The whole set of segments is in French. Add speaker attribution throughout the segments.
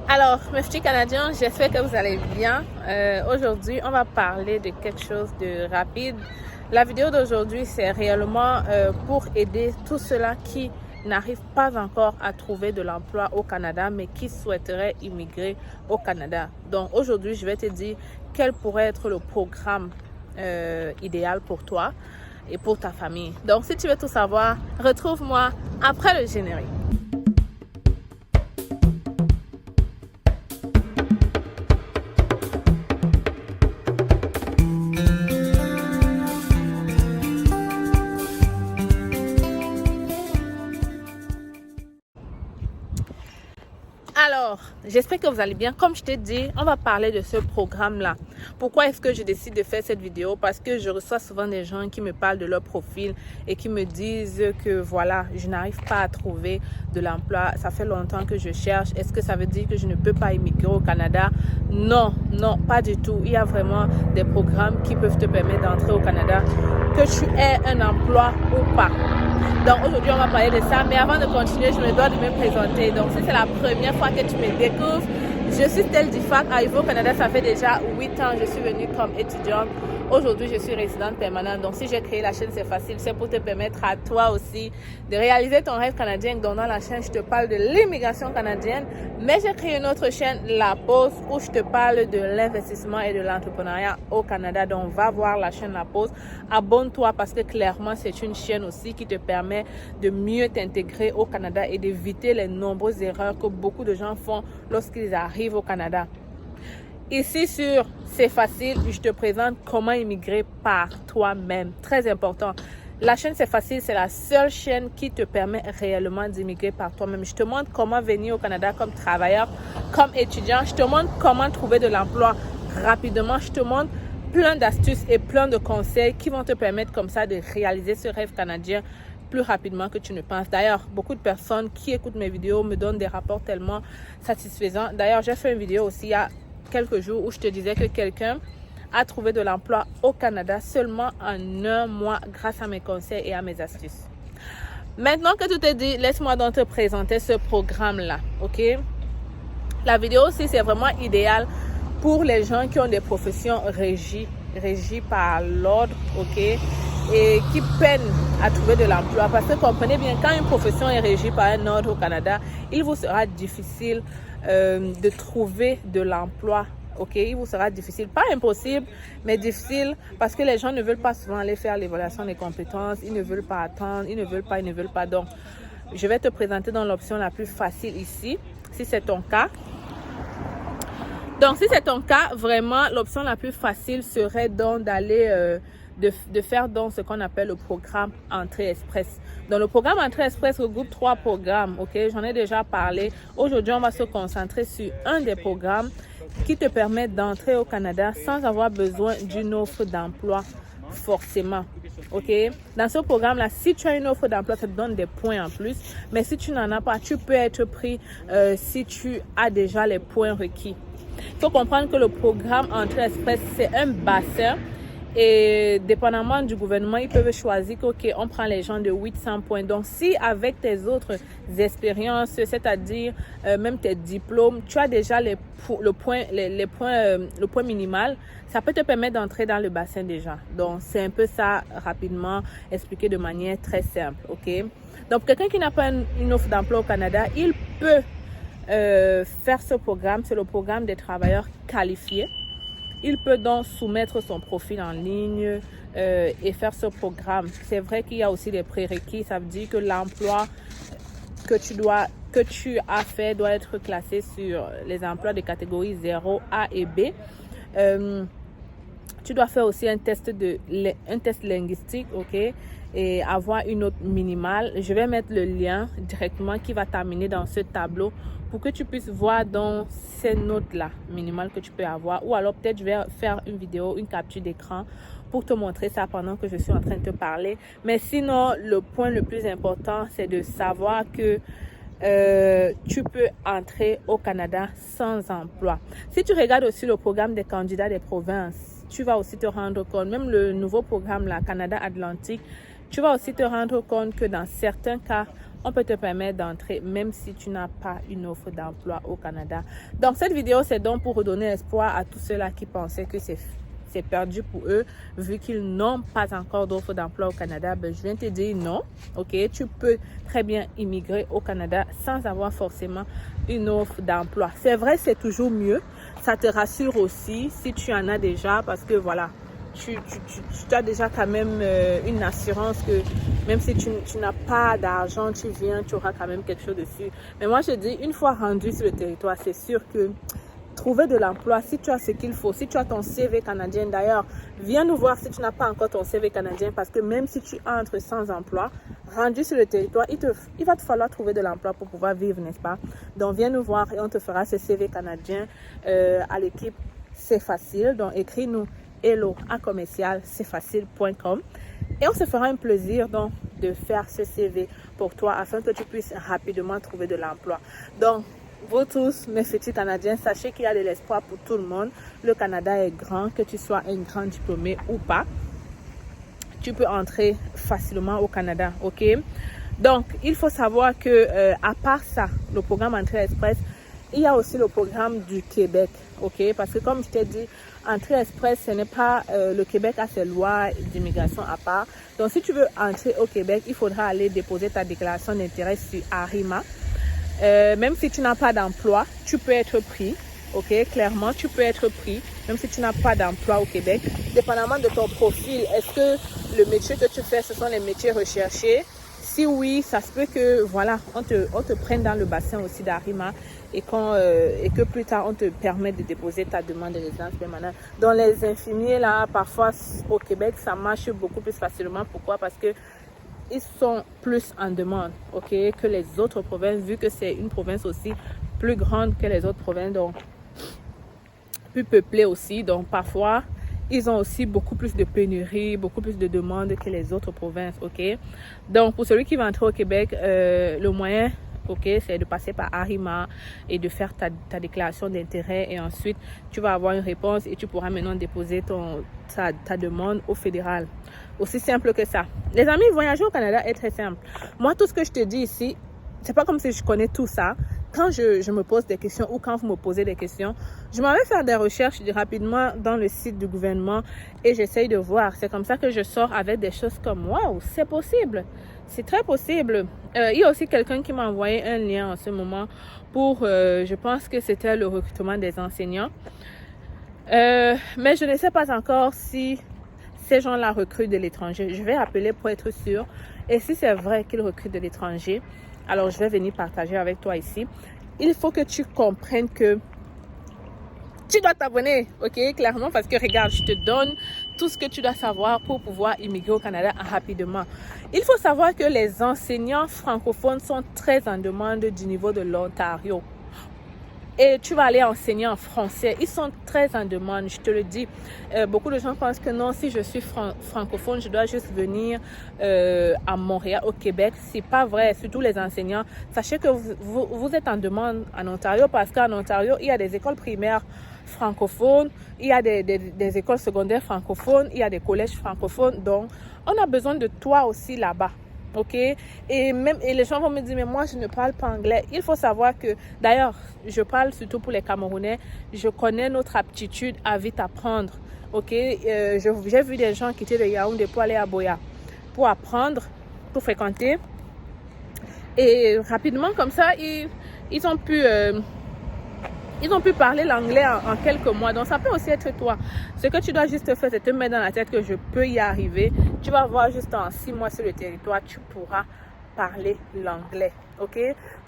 Speaker 1: Alors, mes petits Canadiens, j'espère que vous allez bien. Aujourd'hui, on va parler de quelque chose de rapide. La vidéo d'aujourd'hui, c'est réellement pour aider tous ceux-là qui n'arrivent pas encore à trouver de l'emploi au Canada, mais qui souhaiteraient immigrer au Canada. Donc, aujourd'hui, je vais te dire quel pourrait être le programme idéal pour toi et pour ta famille. Donc, si tu veux tout savoir, retrouve-moi après le générique. Alors, j'espère que vous allez bien. Comme je t'ai dit, on va parler de ce programme-là. Pourquoi est-ce que je décide de faire cette vidéo? Parce que je reçois souvent des gens qui me parlent de leur profil et qui me disent que voilà, je n'arrive pas à trouver de l'emploi. Ça fait longtemps que je cherche. Est-ce que ça veut dire que je ne peux pas immigrer au Canada? Non, non, pas du tout. Il y a vraiment des programmes qui peuvent te permettre d'entrer au Canada, que tu aies un emploi ou pas. Donc aujourd'hui, on va parler de ça. Mais avant de continuer, je me dois de me présenter. Donc si c'est la première fois que tu me découvres, je suis Stell Difac. Arrivée au Canada, ça fait déjà 8 ans. Je suis venue comme étudiante. Aujourd'hui, je suis résidente permanente. Donc si j'ai créé la chaîne, c'est facile. C'est pour te permettre à toi aussi de réaliser ton rêve canadien. Donc dans la chaîne, je te parle de l'immigration canadienne. Mais j'ai créé une autre chaîne, La Pause, où je te parle de l'investissement et de l'entrepreneuriat au Canada. Donc va voir la chaîne La Pause. Abonne-toi parce que clairement, c'est une chaîne aussi qui te permet de mieux t'intégrer au Canada et d'éviter les nombreuses erreurs que beaucoup de gens font lorsqu'ils arrivent au Canada. Ici sur C'est facile, je te présente comment immigrer par toi-même. Très important. La chaîne C'est facile, c'est la seule chaîne qui te permet réellement d'immigrer par toi-même. Je te montre comment venir au Canada comme travailleur, comme étudiant. Je te montre comment trouver de l'emploi rapidement. Je te montre plein d'astuces et plein de conseils qui vont te permettre comme ça de réaliser ce rêve canadien plus rapidement que tu ne penses. D'ailleurs, beaucoup de personnes qui écoutent mes vidéos me donnent des rapports tellement satisfaisants. D'ailleurs, j'ai fait une vidéo aussi il y a quelques jours où je te disais que quelqu'un a trouvé de l'emploi au Canada seulement en 1 mois grâce à mes conseils et à mes astuces. Maintenant que tout est dit, laisse-moi donc te présenter ce programme-là, ok? La vidéo aussi, c'est vraiment idéal pour les gens qui ont des professions régies par l'ordre, ok? Et qui peinent à trouver de l'emploi. Parce que comprenez bien, quand une profession est régie par un ordre au Canada, il vous sera difficile de trouver de l'emploi. Ok, il vous sera difficile, pas impossible, mais difficile parce que les gens ne veulent pas souvent aller faire l'évaluation des compétences, ils ne veulent pas attendre, ils ne veulent pas. Donc, je vais te présenter dans l'option la plus facile ici, si c'est ton cas. Donc, si c'est ton cas, vraiment, l'option la plus facile serait donc d'aller de faire donc ce qu'on appelle le programme Entrée Express. Donc, le programme Entrée Express regroupe 3 programmes, ok? J'en ai déjà parlé. Aujourd'hui, on va se concentrer sur un des programmes qui te permet d'entrer au Canada sans avoir besoin d'une offre d'emploi forcément. Ok, dans ce programme-là, si tu as une offre d'emploi, ça te donne des points en plus. Mais si tu n'en as pas, tu peux être pris si tu as déjà les points requis. Il faut comprendre que le programme Entrée Express, c'est un bassin. Et dépendamment du gouvernement, ils peuvent choisir que, on prend les gens de 800 points. Donc, si avec tes autres expériences, c'est-à-dire même tes diplômes, tu as déjà le point minimal, ça peut te permettre d'entrer dans le bassin déjà. Donc, c'est un peu ça rapidement expliqué de manière très simple. Ok. Donc, quelqu'un qui n'a pas une offre d'emploi au Canada, il peut faire ce programme. C'est le programme des travailleurs qualifiés. Il peut donc soumettre son profil en ligne et faire ce programme. C'est vrai qu'il y a aussi des prérequis. Ça veut dire que l'emploi que tu as fait doit être classé sur les emplois de catégorie 0, A et B. Tu dois faire aussi un test linguistique, ok, et avoir une note minimale. Je vais mettre le lien directement qui va t'amener dans ce tableau pour que tu puisses voir dans ces notes-là minimales que tu peux avoir. Ou alors peut-être je vais faire une vidéo, une capture d'écran pour te montrer ça pendant que je suis en train de te parler. Mais sinon, le point le plus important, c'est de savoir que tu peux entrer au Canada sans emploi. Si tu regardes aussi le programme des candidats des provinces, tu vas aussi te rendre compte, même le nouveau programme, la Canada Atlantique, tu vas aussi te rendre compte que dans certains cas, on peut te permettre d'entrer même si tu n'as pas une offre d'emploi au Canada. Donc, cette vidéo, c'est donc pour redonner espoir à tous ceux-là qui pensaient que c'est perdu pour eux, vu qu'ils n'ont pas encore d'offre d'emploi au Canada. Ben, je viens te dire non, ok? Tu peux très bien immigrer au Canada sans avoir forcément une offre d'emploi. C'est vrai, c'est toujours mieux. Ça te rassure aussi si tu en as déjà, parce que voilà, tu as déjà quand même une assurance que même si tu n'as pas d'argent, tu viens, tu auras quand même quelque chose dessus. Mais moi, je dis, une fois rendu sur le territoire, c'est sûr que trouver de l'emploi, si tu as ce qu'il faut, si tu as ton CV canadien, d'ailleurs, viens nous voir si tu n'as pas encore ton CV canadien, parce que même si tu entres sans emploi, rendu sur le territoire, il va te falloir trouver de l'emploi pour pouvoir vivre, n'est-ce pas? Donc, viens nous voir et on te fera ce CV canadien à l'équipe C'est Facile. Donc, écris-nous hello@commercial-c'est-facile.com et on se fera un plaisir donc de faire ce CV pour toi afin que tu puisses rapidement trouver de l'emploi. Donc, vous tous, mes petits Canadiens, sachez qu'il y a de l'espoir pour tout le monde. Le Canada est grand, que tu sois un grand diplômé ou pas. Tu peux entrer facilement au Canada, ok? Donc, il faut savoir que à part ça, le programme Entrée Express, il y a aussi le programme du Québec, ok? Parce que comme je t'ai dit, Entrée Express, ce n'est pas le Québec a ses lois d'immigration à part. Donc, si tu veux entrer au Québec, il faudra aller déposer ta déclaration d'intérêt sur Arima. Même si tu n'as pas d'emploi, tu peux être pris, ok? Clairement, tu peux être pris, même si tu n'as pas d'emploi au Québec. Dépendamment de ton profil, est-ce que le métier que tu fais, ce sont les métiers recherchés? Si oui, ça se peut que, voilà, on te prenne dans le bassin aussi d'Arima et que plus tard, on te permette de déposer ta demande de résidence permanente. Dans les infirmiers, là, parfois, au Québec, ça marche beaucoup plus facilement. Pourquoi? Parce que ils sont plus en demande, ok, que les autres provinces, vu que c'est une province aussi plus grande que les autres provinces, donc plus peuplée aussi. Donc parfois, ils ont aussi beaucoup plus de pénurie, beaucoup plus de demandes que les autres provinces, ok. Donc pour celui qui va entrer au Québec, le moyen, ok, c'est de passer par Arima et de faire ta déclaration d'intérêt et ensuite tu vas avoir une réponse et tu pourras maintenant déposer ta demande au fédéral. Aussi simple que ça. Les amis, voyager au Canada est très simple. Moi, tout ce que je te dis ici, c'est pas comme si je connais tout ça. Quand je me pose des questions ou quand vous me posez des questions, je m'en vais faire des recherches rapidement dans le site du gouvernement et j'essaye de voir. C'est comme ça que je sors avec des choses comme waouh, c'est possible. C'est très possible. Il y a aussi quelqu'un qui m'a envoyé un lien en ce moment pour, je pense que c'était le recrutement des enseignants. Mais je ne sais pas encore si ces gens-là recrutent de l'étranger. Je vais appeler pour être sûr. Et si c'est vrai qu'ils recrutent de l'étranger, alors je vais venir partager avec toi ici. Il faut que tu comprennes que tu dois t'abonner, ok, clairement, parce que regarde, je te donne tout ce que tu dois savoir pour pouvoir immigrer au Canada rapidement. Il faut savoir que les enseignants francophones sont très en demande du niveau de l'Ontario. Et tu vas aller enseigner en français. Ils sont très en demande, je te le dis. Beaucoup de gens pensent que non, si je suis francophone, je dois juste venir à Montréal, au Québec. C'est pas vrai, surtout les enseignants. Sachez que vous êtes en demande en Ontario parce qu'en Ontario, il y a des écoles primaires francophones, il y a des écoles secondaires francophones, il y a des collèges francophones. Donc, on a besoin de toi aussi là-bas. Ok, et les gens vont me dire mais moi je ne parle pas anglais. Il faut savoir que d'ailleurs je parle surtout pour les Camerounais, je connais notre aptitude à vite apprendre. Ok, j'ai vu des gens quitter le Yaoundé pour aller à Boya pour apprendre, pour fréquenter et rapidement comme ça ils ont pu parler l'anglais en quelques mois. Donc, ça peut aussi être toi. Ce que tu dois juste faire, c'est te mettre dans la tête que je peux y arriver. Tu vas voir juste en 6 mois sur le territoire, tu pourras parler l'anglais. Ok?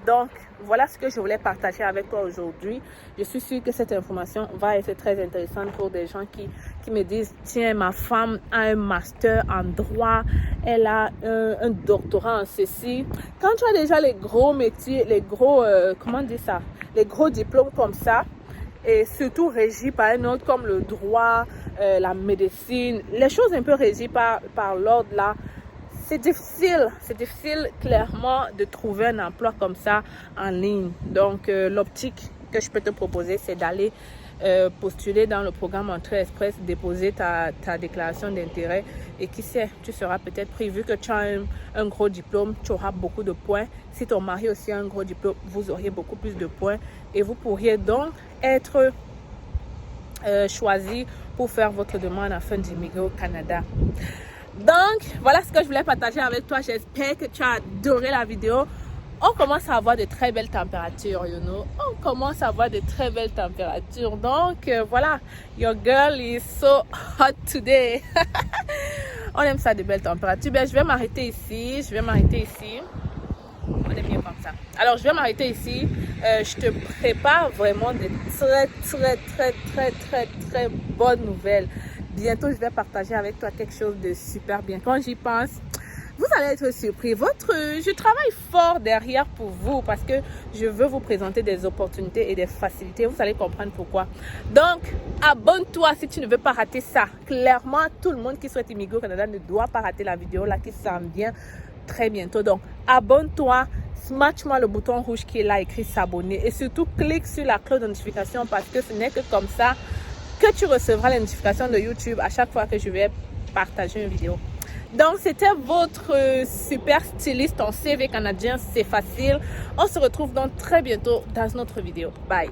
Speaker 1: Donc, voilà ce que je voulais partager avec toi aujourd'hui. Je suis sûre que cette information va être très intéressante pour des gens qui me disent, tiens, ma femme a un master en droit, elle a un doctorat en ceci. Quand tu as déjà les gros métiers, les gros, comment dire ça? Les gros diplômes comme ça, et surtout régis par un autre comme le droit, la médecine, les choses un peu régies par l'ordre là, c'est difficile clairement de trouver un emploi comme ça en ligne. Donc l'optique que je peux te proposer, c'est d'aller postuler dans le programme Entrée Express, déposer ta déclaration d'intérêt et qui sait, tu seras peut-être pris. Vu que tu as un gros diplôme, tu auras beaucoup de points. Si ton mari aussi a un gros diplôme, vous auriez beaucoup plus de points et vous pourriez donc être choisi pour faire votre demande afin d'immigrer au Canada. Donc, voilà ce que je voulais partager avec toi. J'espère que tu as adoré la vidéo. On commence à avoir de très belles températures, you know. On commence à avoir de très belles températures. Donc, voilà. Your girl is so hot today. On aime ça, de belles températures. Ben, je vais m'arrêter ici. On est bien comme ça. Alors, je vais m'arrêter ici. Je te prépare vraiment de très bonnes nouvelles. Bientôt, je vais partager avec toi quelque chose de super bien. Quand j'y pense, vous allez être surpris. Je travaille fort derrière pour vous parce que je veux vous présenter des opportunités et des facilités. Vous allez comprendre pourquoi. Donc, abonne-toi si tu ne veux pas rater ça. Clairement, tout le monde qui souhaite immigrer au Canada ne doit pas rater la vidéo là qui s'en vient très bientôt. Donc, abonne-toi. Smash-moi le bouton rouge qui est là écrit s'abonner. Et surtout, clique sur la cloche de notification parce que ce n'est que comme ça que tu recevras les notifications de YouTube à chaque fois que je vais partager une vidéo. Donc, c'était votre super styliste en CV canadien. C'est facile. On se retrouve donc très bientôt dans notre vidéo. Bye.